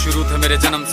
शुरू थे मेरे जन्म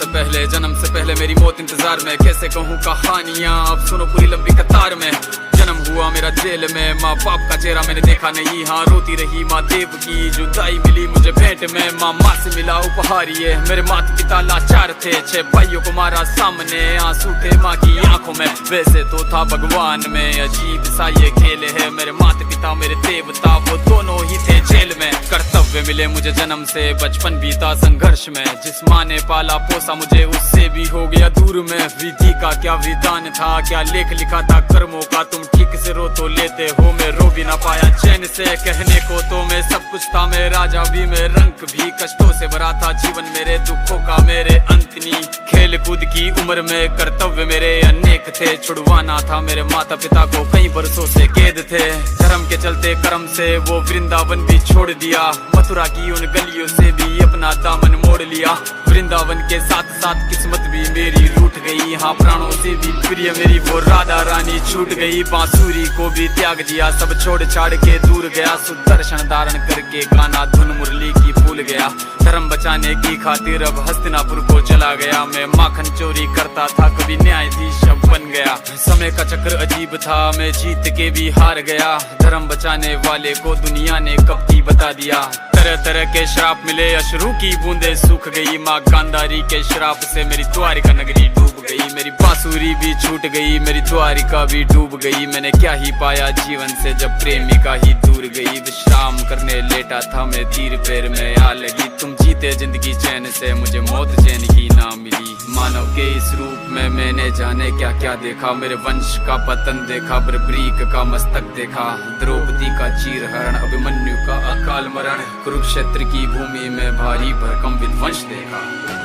से पहले मेरी मौत इंतजार में। कैसे कहूँ कहानियाँ, अब सुनो पूरी लंबी कतार में। जन्म हुआ मेरा जेल में, माँ बाप का चेहरा मैंने देखा नहीं। हाँ रोती रही माँ देव की जुदाई मिली मुझे भेंट में। माँ से मिला उपहार ये, मेरे माता पिता लाचार थे। 6 भाइयों को मारा सामने, आंसू थे माँ की आंखों में। वैसे तो था भगवान में, अजीब सा ये खेल है। मेरे माता पिता मेरे देवता, वो दोनों ही थे जेल में। कर्तव्य मिले मुझे जन्म से, बचपन बीता संघर्ष में। जिस माँ ने पाला पोसा मुझे, उससे भी हो गया दूर में। विधि का क्या विधान था, क्या लेख लिखा था कर्मों का। तुम ठीक से रो तो लेते हो, मैं रो भी ना पाया चैन से। कहने को तो मैं सब कुछ था, मैं राजा भी, मैं रंग भी। कष्टों से भरा था जीवन मेरे, दुखों का मेरे अंत नहीं। खेल कूद की उम्र में कर्तव्य मेरे अनेक थे। छुड़वाना था मेरे माता पिता को, कई बरसों से कैद थे। धर्म के चलते कर्म से वो वृंदावन भी छोड़ दिया। मथुरा की उन गलियों से भी अपना दामन मोड़ लिया। वृंदावन के साथ साथ किस्मत भी मेरी रूठ गई। हाँ प्राणों से भी प्रिय मेरी वो राधा रानी छूट गई। बांसुरी को भी त्याग दिया, सब छोड़ छाड़ के दूर गया। सुदर्शन धारण करके गाना धुन मुरली की भूल गया। धर्म बचाने की खातिर अब हस्तिनापुर को चला गया। मैं माखन चोरी करता था, कभी न्यायाधीश अब बन गया। समय का चक्र अजीब था, मैं जीत के भी हार गया। धर्म बचाने वाले को दुनिया ने कब की बता दिया। तरह तरह के श्राप मिले, अश्रु की बूंदे सूख गई। माँ गांधारी के श्राप से मेरी द्वारिका नगरी डूब गई। मेरी बांसुरी भी छूट गई, मेरी द्वारिका भी डूब गई। मैंने क्या ही पाया जीवन से, जब प्रेमिका ही दूर गई। विश्राम करने लेटा था मैं, तीर पैर में आ लगी। तुम जीते जिंदगी चैन से, मुझे मौत चैन की ना मिली। मानव के इस रूप में मैंने जाने क्या क्या देखा। मेरे वंश का पतन देखा, बर्बरीक का मस्तक देखा। द्रौपदी का चीरहरण, अभिमन्यु का अकाल मरण। कुरुक्षेत्र की भूमि में भारी भरकम विध्वंस देखा।